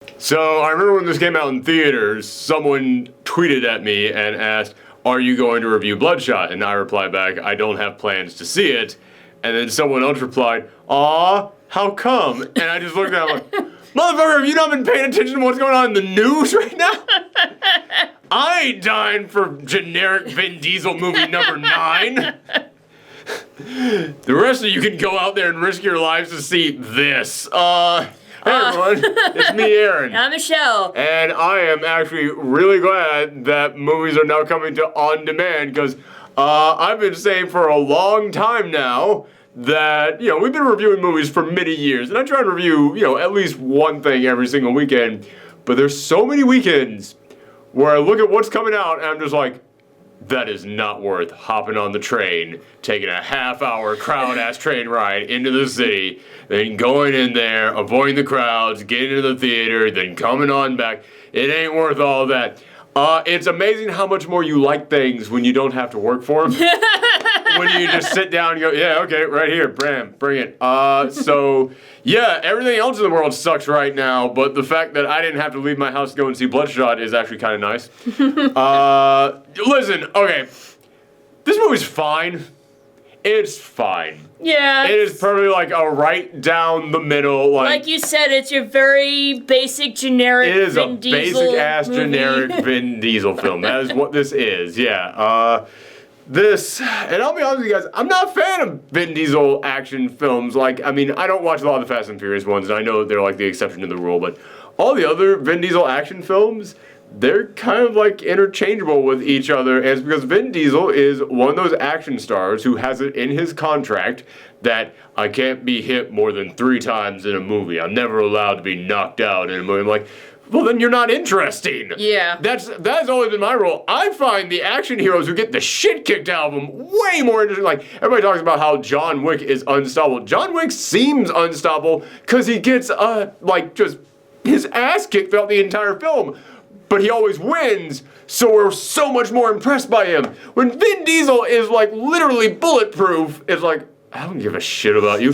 So I remember when this came out in theaters, someone tweeted at me and asked, "Are you going to review Bloodshot?" And I replied back, "I don't have plans to see it." And then someone else replied, "Aw, how come?" And I just looked at him like, "Motherfucker, have you not been paying attention to what's going on in the news right now?" I ain't dying for generic Vin Diesel movie number 9. The rest of you can go out there and risk your lives to see this. Hey everyone, it's me, Aaron. I'm Michelle. And I am actually really glad that movies are now coming to on demand, because I've been saying for a long time now that, we've been reviewing movies for many years, and I try to review, at least one thing every single weekend, but there's so many weekends where I look at what's coming out and I'm just like, that is not worth hopping on the train, taking a half-hour crowd-ass train ride into the city, then going in there, avoiding the crowds, getting into the theater, then coming on back. It ain't worth all that. It's amazing how much more you like things when you don't have to work for them. When you just sit down and go, yeah, okay, right here, bam, bring it. So, yeah, everything else in the world sucks right now, but the fact that I didn't have to leave my house to go and see Bloodshot is actually kind of nice. Listen, okay, this movie's fine. It's fine. Yeah. It is probably like a right down the middle. Like you said, it's your very basic, generic Vin Diesel. It is a basic-ass, generic Vin Diesel film. That is what this is, yeah. And I'll be honest with you guys, I'm not a fan of Vin Diesel action films. I don't watch a lot of the Fast and Furious ones, and I know they're like the exception to the rule, but all the other Vin Diesel action films, they're kind of like interchangeable with each other, and it's because Vin Diesel is one of those action stars who has it in his contract that I can't be hit more than 3 times in a movie. I'm never allowed to be knocked out in a movie. I'm like, well, then you're not interesting. Yeah. That's always been my rule. I find the action heroes who get the shit kicked out of them way more interesting. Like, everybody talks about how John Wick is unstoppable. John Wick seems unstoppable because he gets, just his ass kicked throughout the entire film. But he always wins, so we're so much more impressed by him. When Vin Diesel is, literally bulletproof, it's like, I don't give a shit about you.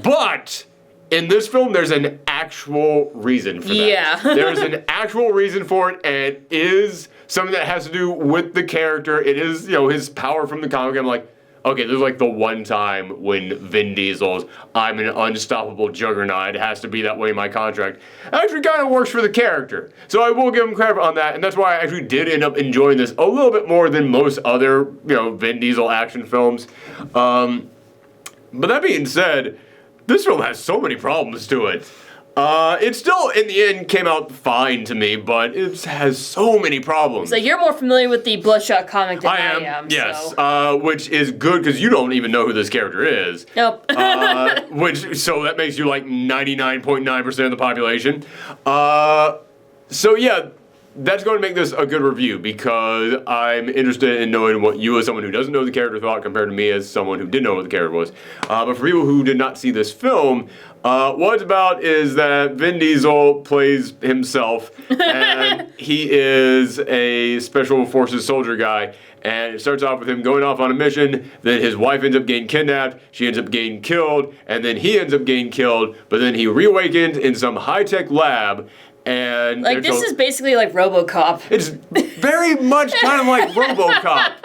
But in this film, there's an actual reason for that. Yeah. There's an actual reason for it, and it is something that has to do with the character. It is, his power from the comic. I'm like, okay, there's the one time when Vin Diesel's I'm an unstoppable juggernaut. It has to be that way in my contract. It actually kind of works for the character. So I will give him credit on that, and that's why I actually did end up enjoying this a little bit more than most other, Vin Diesel action films. But that being said, this film has so many problems to it. It still, in the end, came out fine to me, but it has so many problems. So you're more familiar with the Bloodshot comic than I am. Yes. So. Which is good, because you don't even know who this character is. Nope. So that makes you 99.9% of the population. So yeah, that's going to make this a good review, because I'm interested in knowing what you, as someone who doesn't know the character, thought compared to me as someone who did know what the character was. But for people who did not see this film, what it's about is that Vin Diesel plays himself, and he is a special forces soldier guy. And it starts off with him going off on a mission, then his wife ends up getting kidnapped, she ends up getting killed, and then he ends up getting killed, but then he reawakens in some high-tech lab. And this is basically like RoboCop. It's very much kind of like RoboCop.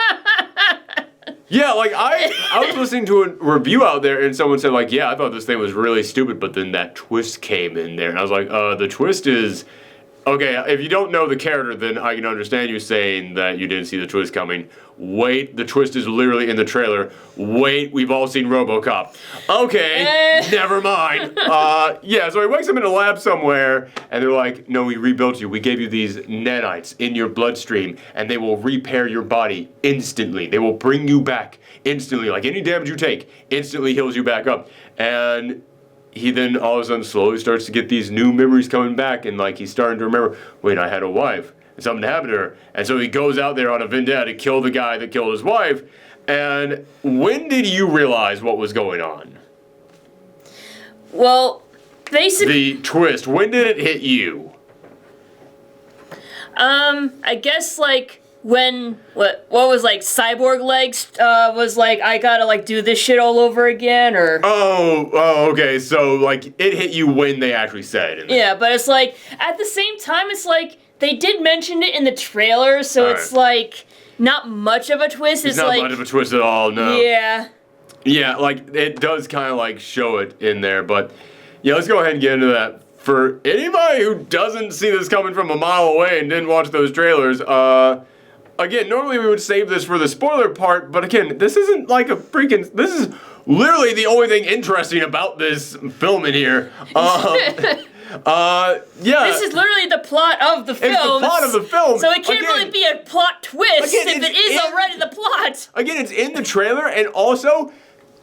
Yeah, I was listening to a review out there, and someone said, yeah, I thought this thing was really stupid, but then that twist came in there. And I was like, the twist is... Okay, if you don't know the character, then I can understand you saying that you didn't see the twist coming. Wait, the twist is literally in the trailer. Wait, we've all seen RoboCop. Okay, never mind. Yeah, so he wakes up in a lab somewhere, and they're like, no, we rebuilt you. We gave you these nanites in your bloodstream, and they will repair your body instantly. They will bring you back instantly. Any damage you take, instantly heals you back up. And he then all of a sudden slowly starts to get these new memories coming back, and he's starting to remember, wait, I had a wife, and something happened to her. And so he goes out there on a vendetta to kill the guy that killed his wife. And when did you realize what was going on? Well, basically... The twist, when did it hit you? I guess, when what was like Cyborg Legs was like, I gotta like do this shit all over again, or okay. So like it hit you when they actually said it. Yeah, but it's like at the same time, it's like they did mention it in the trailer, so All it's right. like not much of a twist. It's not like much of a twist at all. No. yeah. Yeah, like it does kind of like show it in there, but yeah, let's go ahead and get into that. For anybody who doesn't see this coming from a mile away and didn't watch those trailers, again, normally we would save this for the spoiler part, but again, this isn't like this is literally the only thing interesting about this film in here. Yeah. This is literally the plot of the film. It's the plot of the film. So it can't really be a plot twist again, if it is already the plot. Again, it's in the trailer, and also,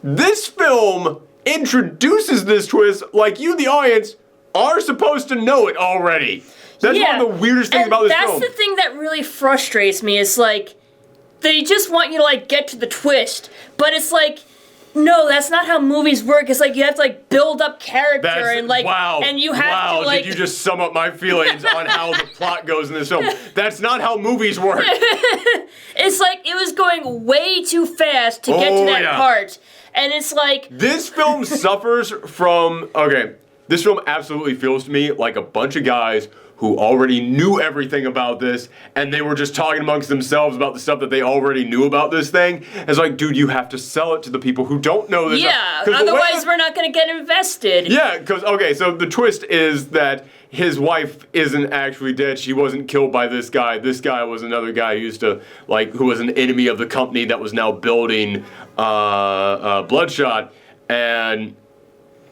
this film introduces this twist like you, the audience, are supposed to know it already. That's one of the weirdest things about this film. That's the thing that really frustrates me. Is like, they just want you to like get to the twist, but it's like, no, that's not how movies work. It's like you have to like build up character and like, and you have to like. Did you just sum up my feelings on how the plot goes in this film? That's not how movies work. It's like it was going way too fast to get to that part, and it's like this film suffers from This film absolutely feels to me like a bunch of guys who already knew everything about this, and they were just talking amongst themselves about the stuff that they already knew about this thing. It's like, dude, you have to sell it to the people who don't know this. Yeah, otherwise we're not going to get invested. Yeah, because, so the twist is that his wife isn't actually dead. She wasn't killed by this guy. This guy was another guy who was an enemy of the company that was now building Bloodshot, and...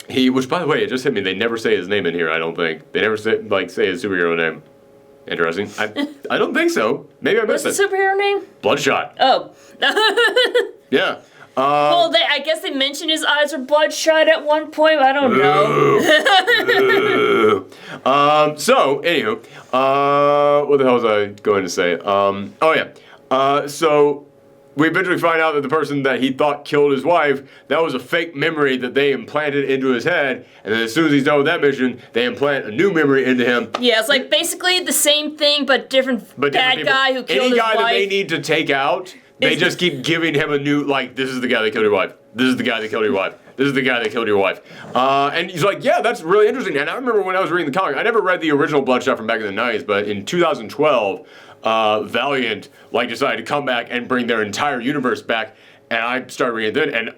which by the way, it just hit me. They never say his name in here. I don't think they never say his superhero name. Interesting. I don't think so. Maybe I missed it. What's the superhero name? Bloodshot. Oh. Yeah. Well, I guess they mentioned his eyes were bloodshot at one point. I don't know. So anywho, what the hell was I going to say? So. We eventually find out that the person that he thought killed his wife, that was a fake memory that they implanted into his head, and then as soon as he's done with that mission, they implant a new memory into him. Yeah, it's like basically the same thing, but different bad guy who killed his wife. Any guy that they need to take out, they just keep giving him a new, like, this is the guy that killed your wife. This is the guy that killed your wife. This is the guy that killed your wife. And he's like, yeah, that's really interesting. And I remember when I was reading the comic, I never read the original Bloodshot from back in the 90s, but in 2012, Valiant decided to come back and bring their entire universe back, and I started reading it then, and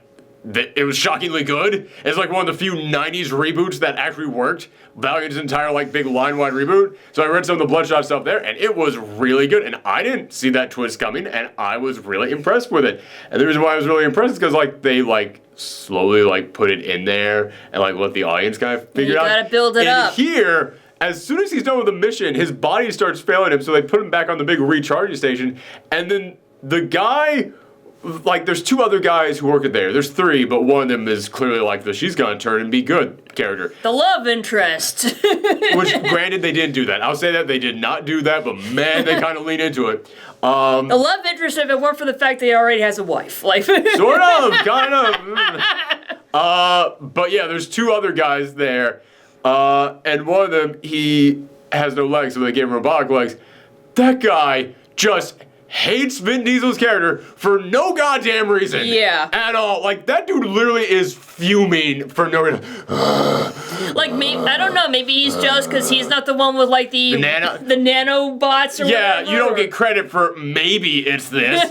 it was shockingly good. It's like one of the few 90s reboots that actually worked. Valiant's entire big line-wide reboot. So I read some of the Bloodshot stuff there, and it was really good, and I didn't see that twist coming, and I was really impressed with it. And the reason why I was really impressed is because they slowly put it in there and let the audience kind of figure it out. You gotta build it up. Here, as soon as he's done with the mission, his body starts failing him, so they put him back on the big recharging station, and then the guy, there's two other guys who work there. There's three, but one of them is clearly the she's gonna turn and be good character. The love interest. Which, granted, they didn't do that. I'll say that they did not do that, but man, they kind of lean into it. The love interest, if it weren't for the fact that he already has a wife. Sort of, kind of. But yeah, there's two other guys there. And one of them, he has no legs, so they gave him robotic legs. That guy just hates Vin Diesel's character for no goddamn reason. Yeah. At all. That dude literally is fuming for no reason. Maybe, I don't know, maybe he's jealous because he's not the one with the nanobots or yeah, whatever. you don't get credit for maybe it's this.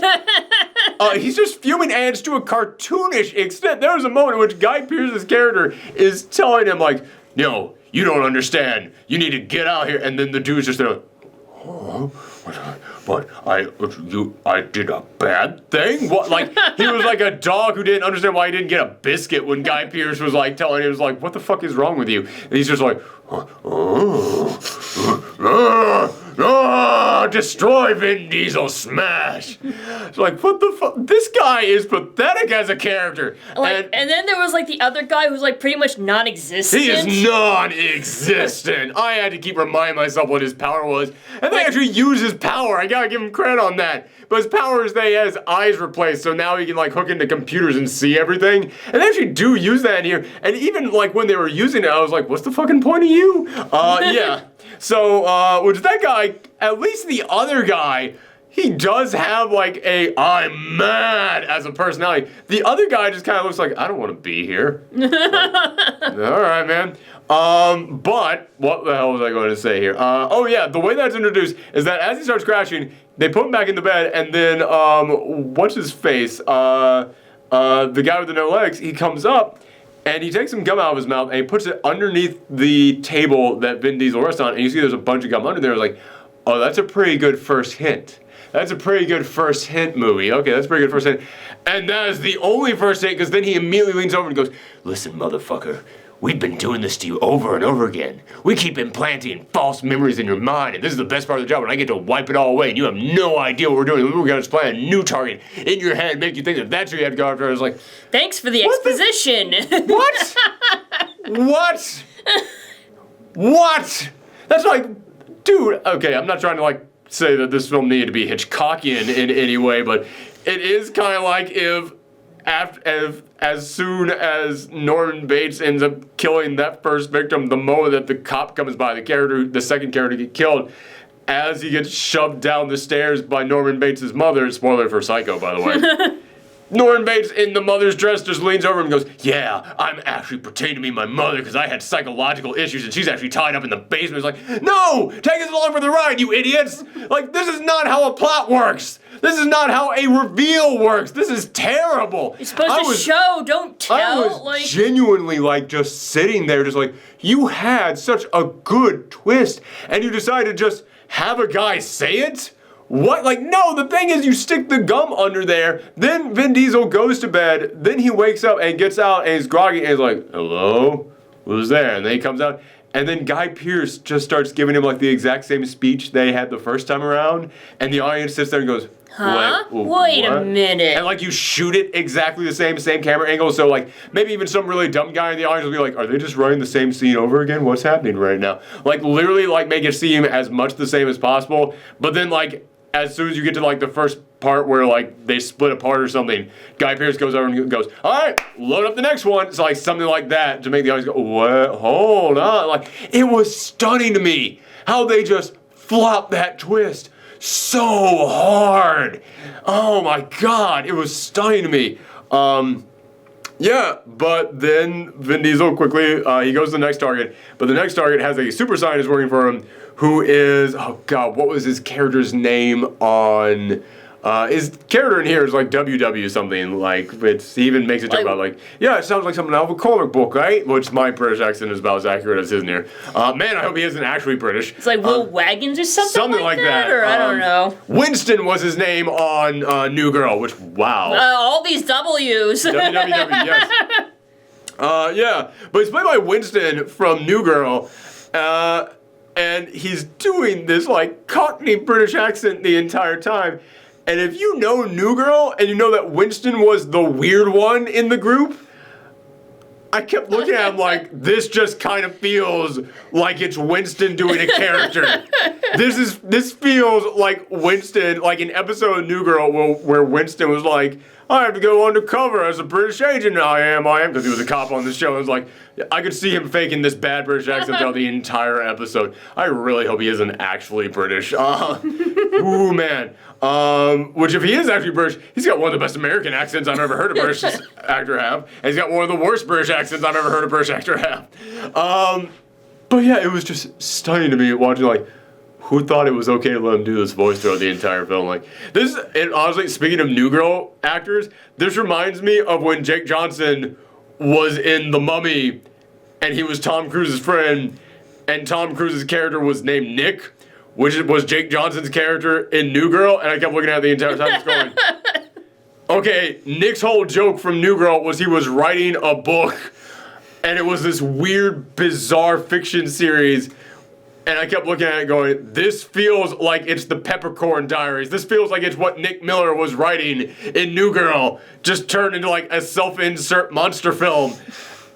He's just fuming, and it's to a cartoonish extent. There was a moment in which Guy Pearce's character is telling him, no, you don't understand. You need to get out here. And then the dude's just there, but I did a bad thing? What? He was like a dog who didn't understand why he didn't get a biscuit when Guy Pearce was telling him, what the fuck is wrong with you? And he's just destroy Vin Diesel, smash. It's what the fuck? This guy is pathetic as a character. And then there was the other guy who's pretty much non-existent. He is non-existent. I had to keep reminding myself what his power was. And they actually use his power. I gotta give him credit on that. But his power is that he has eyes replaced, so now he can hook into computers and see everything. And they actually do use that in here. And even when they were using it, I was what's the fucking point of you? Yeah. So, which that guy, at least the other guy, he does have like a I'm mad as a personality. The other guy just kind of looks like, I don't want to be here. Like, all right, man. But what the hell was I going to say here? Oh yeah, the way that's introduced is that as he starts crashing, they put him back in the bed, and then what's his face? The guy with the no legs, he comes up. And he takes some gum out of his mouth and he puts it underneath the table that Vin Diesel rests on. And you see there's a bunch of gum under there. Like, oh, that's a pretty good first hint. That's a pretty good first hint movie. Okay, that's a pretty good first hint. And that is the only first hint, because then he immediately leans over and goes, listen, motherfucker, we've been doing this to you over and over again. We keep implanting false memories in your mind, and this is the best part of the job, and I get to wipe it all away, and you have no idea what we're doing. We're going to plant a new target in your head, make you think that that's who you have to go after. I was like, thanks for the exposition. What? What? What? That's like, dude, okay, I'm not trying to like say that this film needed to be Hitchcockian in any way, but it is kind of like if as soon as Norman Bates ends up killing that first victim, the moment that the cop comes by, the second character get killed, as he gets shoved down the stairs by Norman Bates' mother, spoiler for Psycho, by the way, Norman Bates in the mother's dress just leans over and goes, yeah, I'm actually pretending to be my mother because I had psychological issues and she's actually tied up in the basement. It's like, no, take us along for the ride, you idiots. Like, this is not how a plot works. This is not how a reveal works. This is terrible. You're supposed to show, don't tell. I was genuinely like just sitting there just like, you had such a good twist and you decided to just have a guy say it? What? Like, no, the thing is you stick the gum under there, then Vin Diesel goes to bed, then he wakes up and gets out and he's groggy and he's like, hello? Who's there? And then he comes out and then Guy Pearce just starts giving him like the exact same speech they had the first time around and the audience sits there and goes, huh? Wait a minute. And like you shoot it exactly the same camera angle, so like maybe even some really dumb guy in the audience will be like, are they just running the same scene over again? What's happening right now? Like literally like make it seem as much the same as possible, but then like as soon as you get to like the first part where like they split apart or something, Guy Pearce goes over and goes, all right, load up the next one. It's like something like that to make the audience go, what? Hold on. Like it was stunning to me how they just flopped that twist so hard. Oh my God, it was stunning to me. Yeah, but then Vin Diesel quickly, he goes to the next target, but the next target has a super scientist working for him who is, oh God, what was his character's name on, his character in here is like WW something, like, he even makes a joke about like, yeah, it sounds like something out of a comic book, right? Which my British accent is about as accurate as his in here. Man, I hope he isn't actually British. It's like Will Wagons or something like that? Or I don't know. Winston was his name on New Girl, which, wow. All these W's. WWW, yes. Yeah, but he's played by Winston from New Girl, and he's doing this like Cockney British accent the entire time. And if you know New Girl and you know that Winston was the weird one in the group, I kept looking at him like, this just kind of feels like it's Winston doing a character. This feels like Winston, like an episode of New Girl where Winston was like, I have to go undercover as a British agent. I am, because he was a cop on the show. It was like, I could see him faking this bad British accent throughout the entire episode. I really hope he isn't actually British. Ooh, man. Which if he is actually British, he's got one of the best American accents I've ever heard a British actor have. And he's got one of the worst British accents I've ever heard a British actor have. But yeah, it was just stunning to me watching like, who thought it was okay to let him do this voice throughout the entire film? Like this, and honestly, speaking of New Girl actors, this reminds me of when Jake Johnson was in The Mummy, and he was Tom Cruise's friend, and Tom Cruise's character was named Nick, which was Jake Johnson's character in New Girl, and I kept looking at it the entire time, just going, okay, Nick's whole joke from New Girl was he was writing a book, and it was this weird, bizarre fiction series. And I kept looking at it going, this feels like it's the Peppercorn Diaries. This feels like it's what Nick Miller was writing in New Girl, just turned into like a self-insert monster film.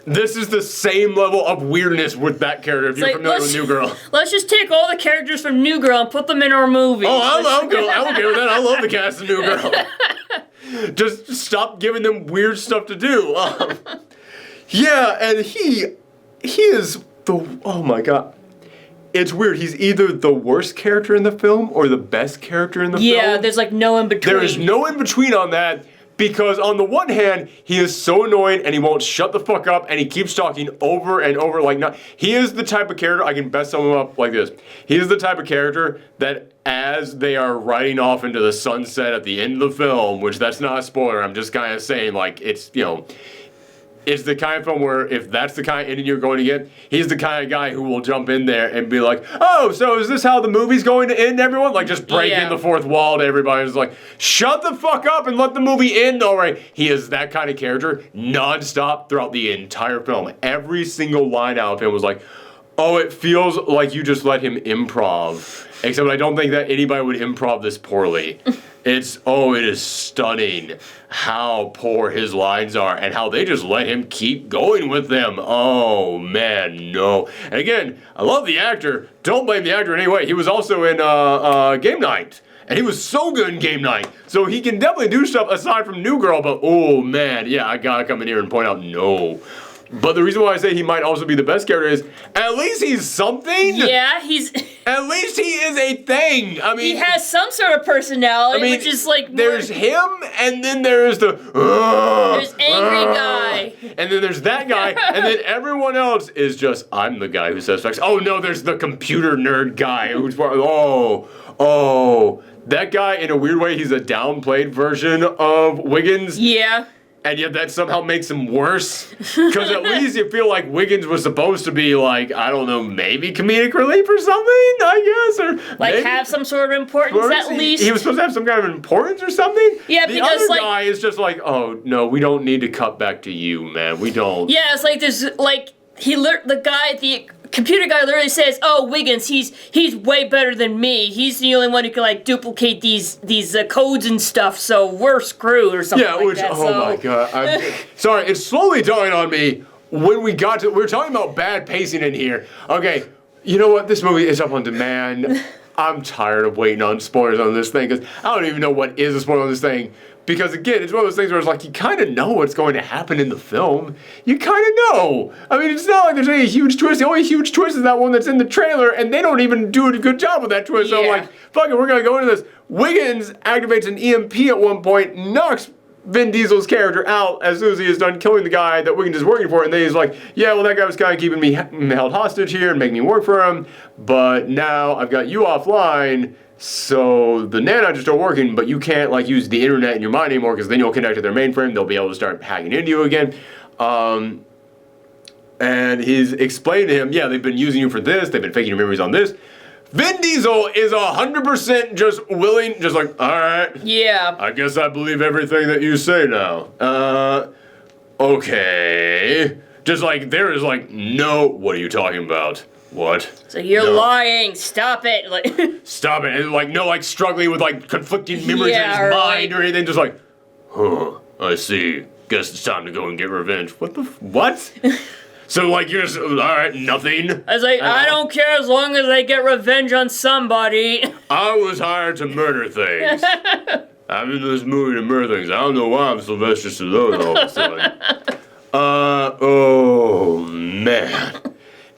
This is the same level of weirdness with that character, if you're familiar with New Girl. Let's just take all the characters from New Girl and put them in our movie. Oh, I'm okay with that. I love the cast of New Girl. Just stop giving them weird stuff to do. Yeah, and he is the, oh my God. it's weird. He's either the worst character in the film or the best character in the film. Yeah, there's like no in between. There is no in between on that. Because on the one hand, he is so annoying and he won't shut the fuck up and he keeps talking over and over he is the type of character, I can best sum him up like this. He is the type of character that as they are riding off into the sunset at the end of the film, which that's not a spoiler, I'm just kind of saying like it's, it's the kind of film where if that's the kind of ending you're going to get, he's the kind of guy who will jump in there and be like, oh, so is this how the movie's going to end, everyone? Like, just break in the fourth wall to everybody. It's like, shut the fuck up and let the movie end already. He is that kind of character nonstop throughout the entire film. Every single line out of him was like, oh, it feels like you just let him improv. Except I don't think that anybody would improv this poorly. It is stunning how poor his lines are and how they just let him keep going with them. Oh, man, no. And again, I love the actor. Don't blame the actor in any way. He was also in Game Night. And he was so good in Game Night. So he can definitely do stuff aside from New Girl. But, oh, man, yeah, I gotta come in here and point out, no. But the reason why I say he might also be the best character is, at least he's something. Yeah, he's... At least he is a thing. I mean... He has some sort of personality, which is like... There's him, and then there's the... there's angry guy. And then there's that guy, and then everyone else is just, I'm the guy who says facts. Oh, no, there's the computer nerd guy who's... That guy, in a weird way, he's a downplayed version of Wiggins. Yeah. And yet that somehow makes him worse. Because at least you feel like Wiggins was supposed to be like, I don't know, maybe comedic relief or something, I guess. Or like have some sort of importance at least. He was supposed to have some kind of importance or something? Yeah, the because other guy is just like, oh, no, we don't need to cut back to you, man. We don't. Yeah, it's like there's like, the computer guy literally says, "Oh, Wiggins, he's way better than me. He's the only one who can like duplicate these codes and stuff. So we're screwed or something like that." My god! I'm sorry, it's slowly dawning on me when we were talking about bad pacing in here. Okay, you know what? This movie is up on demand. I'm tired of waiting on spoilers on this thing because I don't even know what is a spoiler on this thing. Because again, it's one of those things where it's like you kind of know what's going to happen in the film. You kind of know. I mean, it's not like there's any huge twist. The only huge twist is that one that's in the trailer, and they don't even do a good job with that twist. Yeah. So I'm like, fuck it, we're going to go into this. Wiggins activates an EMP at one point, knocks Vin Diesel's character out as soon as he is done killing the guy that Wiggins is working for, and then he's like, yeah, well, that guy was kind of keeping me held hostage here and making me work for him, but now I've got you offline. So the nanites are still working, but you can't like use the internet in your mind anymore because then you'll connect to their mainframe. They'll be able to start hacking into you again. And he's explained to him, yeah, they've been using you for this. They've been faking your memories on this. Vin Diesel is 100% just willing, just like, all right. Yeah. I guess I believe everything that you say now. Okay. Just like, there is like, no, what are you talking about? What? So you're lying. Stop it. Like stop it. And like no like struggling with like conflicting memories in his mind or anything. Just like, I see. Guess it's time to go and get revenge. What? So like you're just all right, nothing. I was like, I don't care as long as I get revenge on somebody. I was hired to murder things. I'm in this movie to murder things. I don't know why I'm Sylvester Stallone all of a sudden. Oh man.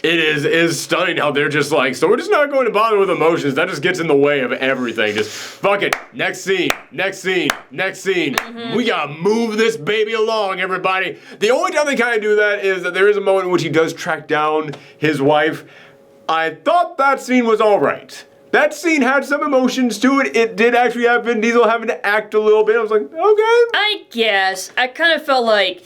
It is stunning how they're just like, so we're just not going to bother with emotions. That just gets in the way of everything. Just, fuck it. Next scene, next scene, next scene. Mm-hmm. We gotta move this baby along, everybody. The only time they kind of do that is that there is a moment in which he does track down his wife. I thought that scene was all right. That scene had some emotions to it. It did actually have Vin Diesel having to act a little bit. I was like, okay. I guess. I kind of felt like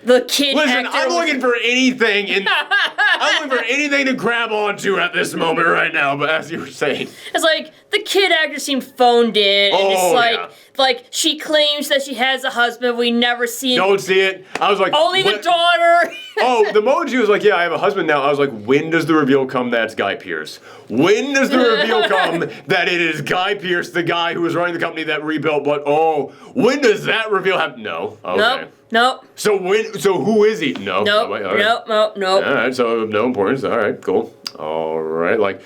the kid Listen, actor I'm looking for anything I'm looking for anything to grab onto at this moment right now, but as you were saying. It's like, the kid actor seemed phoned in, and it's like, she claims that she has a husband, we never see him. Don't see it. I was like, only the daughter. The moment she was like, yeah, I have a husband now, I was like, when does the reveal come that it's Guy Pearce? When does the reveal come that it is Guy Pearce, the guy who was running the company that rebuilt Blood? When does that reveal happen? No. Okay. Nope. So who is he? No. Nope. Nope. All right, so no importance. All right, cool. All right, like,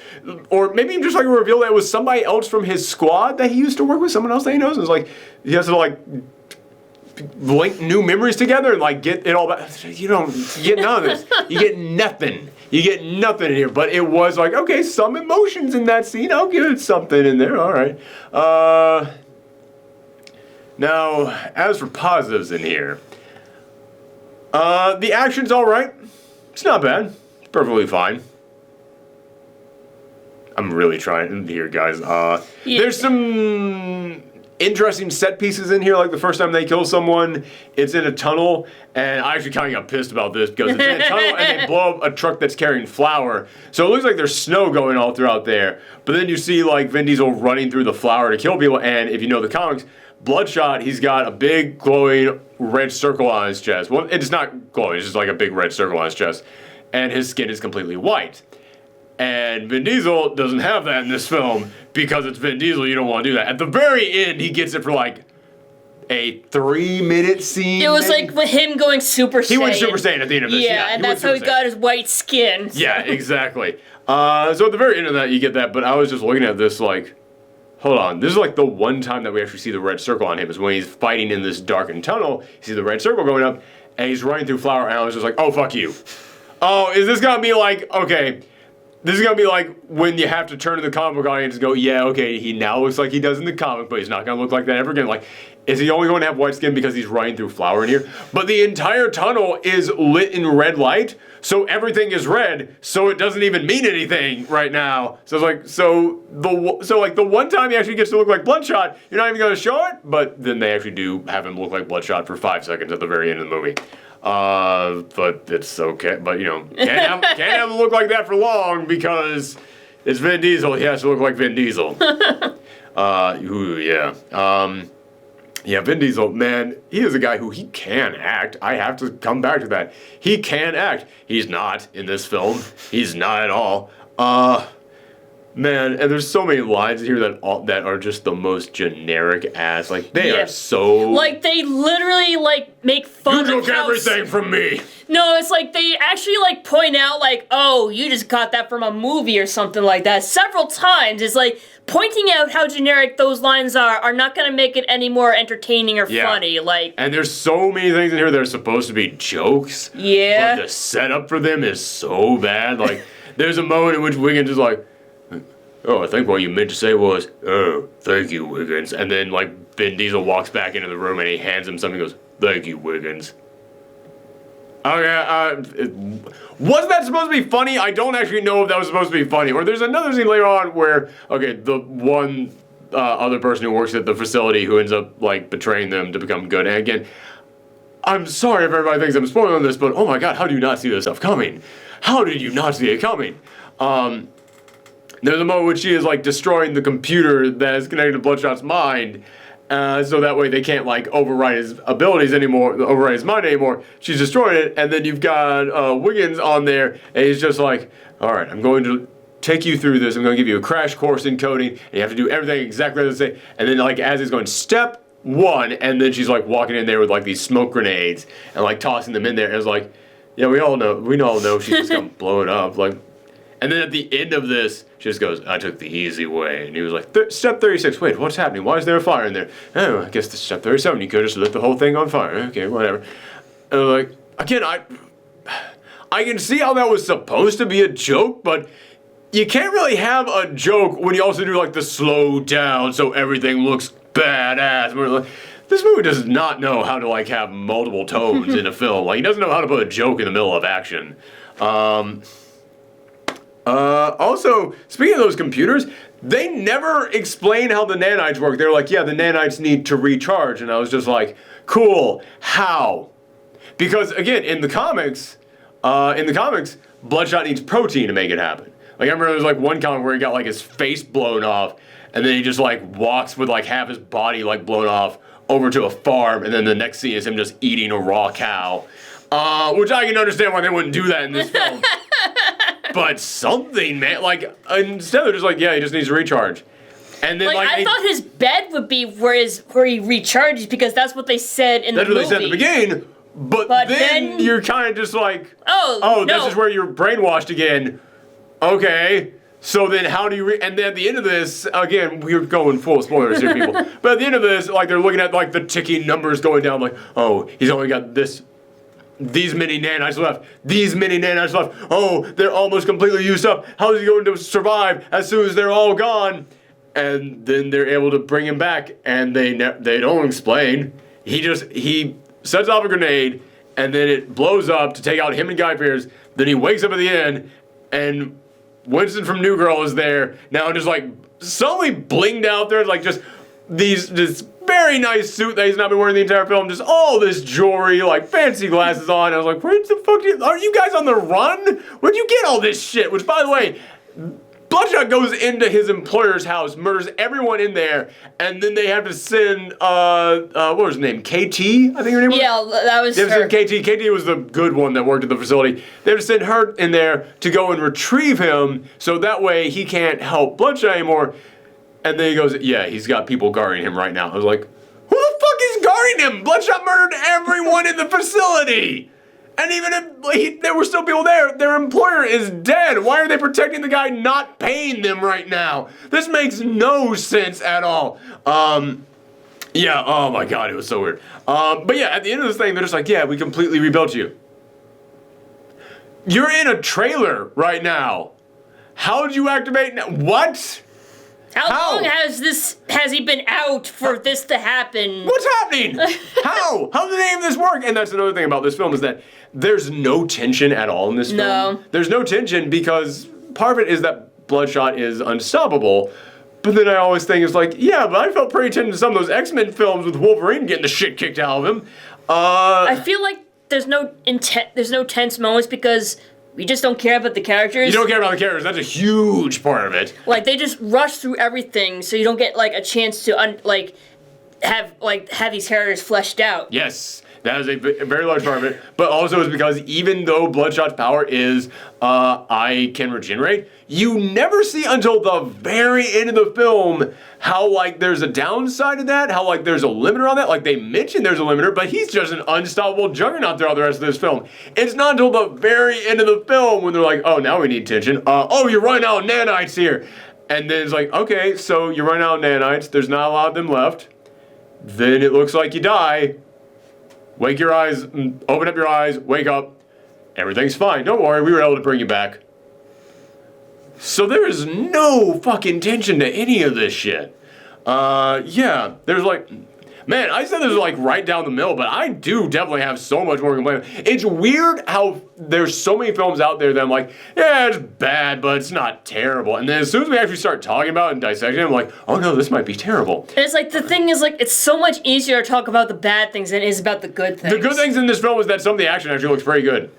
or maybe just like a reveal that it was somebody else from his squad that he used to work with, someone else that he knows. And it's like he has to like link new memories together and like get it all back. You don't get none of this. You get nothing. You get nothing in here, but it was like, okay, some emotions in that scene. I'll give it something in there. All right. Now, as for positives in here, the action's all right. It's not bad. It's perfectly fine. I'm really trying here, guys. There's some interesting set pieces in here, like the first time they kill someone, it's in a tunnel, and I actually kind of got pissed about this because it's in a tunnel and they blow up a truck that's carrying flour. So it looks like there's snow going all throughout there. But then you see like Vin Diesel running through the flour to kill people, and if you know the comics, Bloodshot, he's got a big glowing red circle on his chest. Well, it's not glowing, it's just like a big red circle on his chest. And his skin is completely white. And Vin Diesel doesn't have that in this film because it's Vin Diesel. You don't want to do that. At the very end, he gets it for like a 3-minute scene. It was like with him going Super Saiyan. He went Super Saiyan at the end of this. Yeah, and that's how he got his white skin. So. Yeah, exactly. So at the very end of that, you get that. But I was just looking at this like, hold on. This is like the one time that we actually see the red circle on him is when he's fighting in this darkened tunnel. You see the red circle going up, and he's running through flour, and I was just like, oh, fuck you. Oh, is this going to be like, okay, this is going to be like when you have to turn to the comic book audience and go, yeah, okay, he now looks like he does in the comic, but he's not going to look like that ever again. Like, is he only going to have white skin because he's running through flour in here? But the entire tunnel is lit in red light, so everything is red, so it doesn't even mean anything right now. So it's like, so the one time he actually gets to look like Bloodshot, you're not even going to show it, but then they actually do have him look like Bloodshot for 5 seconds at the very end of the movie. But it's okay. But, you know, can't have him look like that for long because it's Vin Diesel. He has to look like Vin Diesel. Yeah, Vin Diesel, man, he is a guy who he can act. I have to come back to that. He can act. He's not in this film. He's not at all. Man, and there's so many lines here that are just the most generic ass. Like, they are so... Like, they literally, like, make fun you of took everything from me! No, it's like, they actually, like, point out, like, oh, you just got that from a movie or something like that. Several times. It's like, pointing out how generic those lines are not gonna make it any more entertaining or funny. Like, and there's so many things in here that are supposed to be jokes. Yeah. But the setup for them is so bad. Like, there's a moment in which Wiggins is like, oh, I think what you meant to say was, oh, thank you, Wiggins. And then, like, Vin Diesel walks back into the room and he hands him something and goes, thank you, Wiggins. Okay, was that supposed to be funny? I don't actually know if that was supposed to be funny. Or there's another scene later on where, okay, the one other person who works at the facility who ends up, like, betraying them to become good. And again, I'm sorry if everybody thinks I'm spoiling this, but oh my god, how do you not see this stuff coming? How did you not see it coming? There's a moment when she is, like, destroying the computer that is connected to Bloodshot's mind, so that way they can't, like, override his abilities anymore, override his mind anymore. She's destroying it, and then you've got Wiggins on there, and he's just like, alright, I'm going to take you through this, I'm going to give you a crash course in coding, and you have to do everything exactly as I say, and then, like, as he's going, step 1, and then she's, like, walking in there with, like, these smoke grenades, and, like, tossing them in there, and it's like, yeah, we all know she's just gonna blow it up, like. And then at the end of this, she just goes, I took the easy way. And he was like, step 36, wait, what's happening? Why is there a fire in there? Oh, I guess this is step 37. You could just lit the whole thing on fire. Okay, whatever. And I'm like, again, I can see how that was supposed to be a joke, but you can't really have a joke when you also do, like, the slow down so everything looks badass. We're like, this movie does not know how to, like, have multiple tones in a film. Like, he doesn't know how to put a joke in the middle of action. Also, speaking of those computers, they never explain how the nanites work. They're like, yeah, the nanites need to recharge. And I was just like, cool, how? Because, again, in the comics, Bloodshot needs protein to make it happen. Like, I remember there was, like, one comic where he got, like, his face blown off, and then he just, like, walks with, like, half his body, like, blown off over to a farm, and then the next scene is him just eating a raw cow. Which I can understand why they wouldn't do that in this film. But something, man, like, instead they're just like, yeah, he just needs to recharge. And then, like, I thought his bed would be where he recharges because that's what they said in the movie. That's what they said at the beginning, but then you're kind of just like, no. This is where you're brainwashed again. Okay, so then how do you, and then at the end of this, again, we're going full spoilers here, people, but at the end of this, like, they're looking at, like, the ticking numbers going down, like, oh, he's only got this these many nanites left. These many nanites left. Oh, they're almost completely used up. How is he going to survive as soon as they're all gone? And then they're able to bring him back, and they don't explain. He sets off a grenade, and then it blows up to take out him and Guy Pearce. Then he wakes up at the end, and Winston from New Girl is there now, just like suddenly blinged out there, like just this very nice suit that he's not been wearing the entire film, just all this jewelry, like fancy glasses on. I was like, where the fuck are you guys on the run? Where'd you get all this shit? Which, by the way, Bloodshot goes into his employer's house, murders everyone in there, and then they have to send, what was his name? KT, I think her name was? Yeah, that was her. They have to send KT. KT was the good one that worked at the facility. They have to send her in there to go and retrieve him, so that way he can't help Bloodshot anymore. And then he goes, yeah, he's got people guarding him right now. I was like, who the fuck is guarding him? Bloodshot murdered everyone in the facility! And even if there were still people there, their employer is dead. Why are they protecting the guy not paying them right now? This makes no sense at all. Yeah, oh my god, it was so weird. But yeah, at the end of this thing, they're just like, yeah, we completely rebuilt you. You're in a trailer right now. How did you activate now? What? How long has he been out for this to happen? What's happening? How? How did any of this work? And that's another thing about this film is that there's no tension at all in this film. No. There's no tension because part of it is that Bloodshot is unstoppable. But then I always think it's like, yeah, but I felt pretty tense to some of those X-Men films with Wolverine getting the shit kicked out of him. I feel like there's no tense moments because we just don't care about the characters. You don't care about the characters. That's a huge part of it. Like, they just rush through everything, so you don't get, like, a chance to, have these characters fleshed out. Yes, that is a very large part of it. But also it's because even though Bloodshot's power is, I can regenerate, you never see until the very end of the film how, like, there's a downside to that, how, like, there's a limiter on that. Like, they mention there's a limiter, but he's just an unstoppable juggernaut throughout the rest of this film. It's not until the very end of the film when they're like, oh, now we need tension. Oh, you're running out of nanites here. And then it's like, okay, so you're running out of nanites. There's not a lot of them left. Then it looks like you die. Wake your eyes, open up your eyes, wake up. Everything's fine. Don't worry, we were able to bring you back. So there is no fucking tension to any of this shit. Yeah, there's like, man, I said this was like right down the middle, but I do definitely have so much more to complain about. It's weird how there's so many films out there that I'm like, yeah, it's bad, but it's not terrible. And then as soon as we actually start talking about it and dissecting it, I'm like, oh no, this might be terrible. And it's like, the thing is, like, it's so much easier to talk about the bad things than it is about the good things. The good things in this film is that some of the action actually looks pretty good.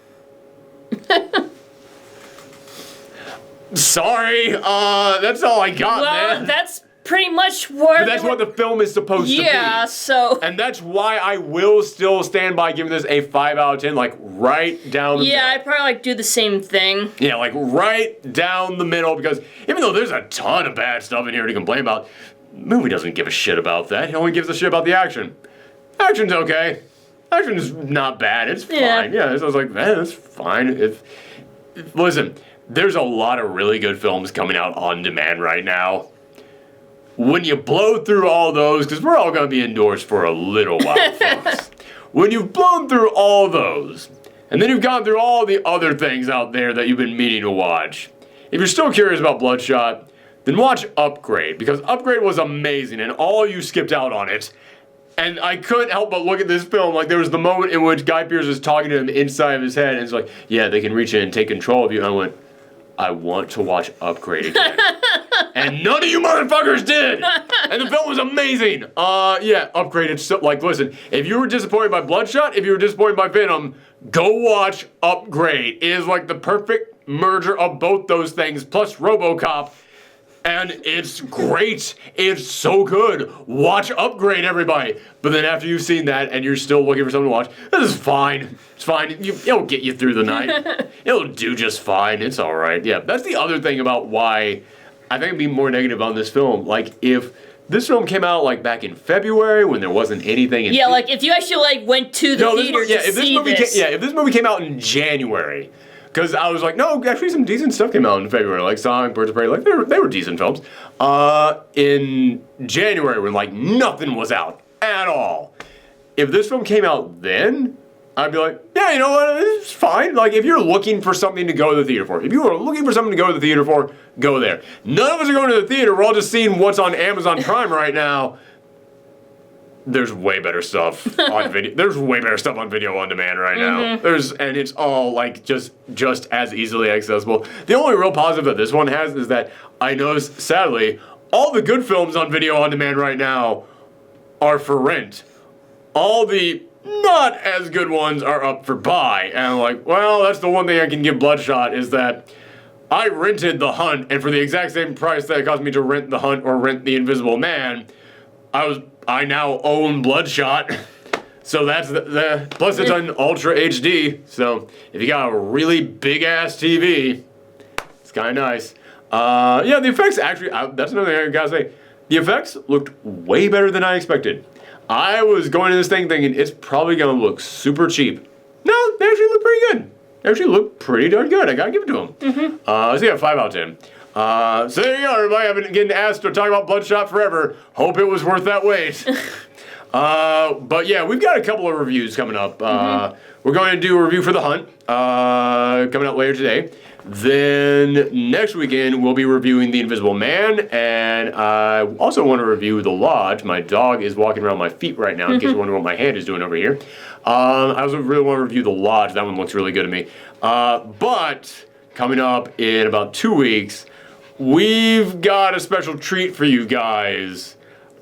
Sorry, that's all I got, man. That's pretty much what... But that's what the film is supposed to be. Yeah, so... And that's why I will still stand by giving this a 5 out of 10, like, right down the middle. Yeah, I'd probably, like, do the same thing. Yeah, like, right down the middle, because even though there's a ton of bad stuff in here to complain about, the movie doesn't give a shit about that. It only gives a shit about the action. Action's okay. Action's not bad. It's fine. Yeah, so I was like, man, it's fine. Listen, there's a lot of really good films coming out on demand right now. When you blow through all those, because we're all going to be indoors for a little while, folks. When you've blown through all those, and then you've gone through all the other things out there that you've been meaning to watch, if you're still curious about Bloodshot, then watch Upgrade, because Upgrade was amazing, and all you skipped out on it. And I couldn't help but look at this film, like there was the moment in which Guy Pearce is talking to him inside of his head, and it's like, yeah, they can reach in and take control of you. And I went, I want to watch Upgrade again. And none of you motherfuckers did! And the film was amazing! Yeah, Upgrade, it's so, like, listen, if you were disappointed by Bloodshot, if you were disappointed by Venom, go watch Upgrade. It is like the perfect merger of both those things, plus RoboCop. And it's great. It's so good. Watch Upgrade, everybody. But then after you've seen that and you're still looking for something to watch, this is fine. It's fine. It'll get you through the night. It'll do just fine. It's all right. Yeah, that's the other thing about why I think I'd be more negative on this film. Like, if this film came out, like, back in February when there wasn't anything in... Yeah, like, if you actually, like, went to the theater to see this. If this movie came out in January... Because I was like, no, actually some decent stuff came out in February, like Sonic, Birds of Prey, like they were decent films. In January when like nothing was out at all. If this film came out then, I'd be like, yeah, you know what, it's fine. Like, if you're looking for something to go to the theater for, if you are looking for something to go to the theater for, go there. None of us are going to the theater. We're all just seeing what's on Amazon Prime right now. There's way better stuff on video. There's way better stuff on video on demand right now. And it's all like just as easily accessible. The only real positive that this one has is that I noticed, sadly, all the good films on video on demand right now are for rent. All the not as good ones are up for buy. And I'm like, well, that's the one thing I can give Bloodshot is that I rented The Hunt, and for the exact same price that it cost me to rent The Hunt or rent The Invisible Man, I now own Bloodshot. So that's plus it's on Ultra HD. So if you got a really big ass TV, it's kind of nice. Yeah, the effects actually, that's another thing I gotta say. The effects looked way better than I expected. I was going to this thing thinking it's probably gonna look super cheap. No, they actually look pretty good. They actually look pretty darn good. I gotta give it to them. So yeah, 5 out of 10. So there you go, everybody. I've been getting asked to talk about Bloodshot forever. Hope it was worth that wait. But yeah, we've got a couple of reviews coming up. We're going to do a review for The Hunt coming up later today. Then next weekend, we'll be reviewing The Invisible Man, and I also want to review The Lodge. My dog is walking around my feet right now, in case you're wondering what my hand is doing over here. I also really want to review The Lodge. That one looks really good to me. But coming up in about 2 weeks, we've got a special treat for you guys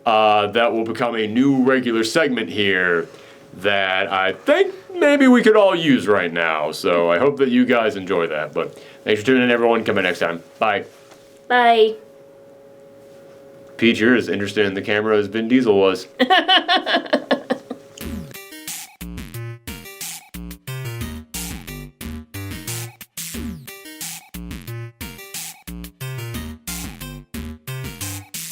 that will become a new regular segment here that I think maybe we could all use right now. So I hope that you guys enjoy that. But thanks for tuning in, everyone. Come back next time. Bye. Bye. Pete, you're as interested in the camera as Vin Diesel was.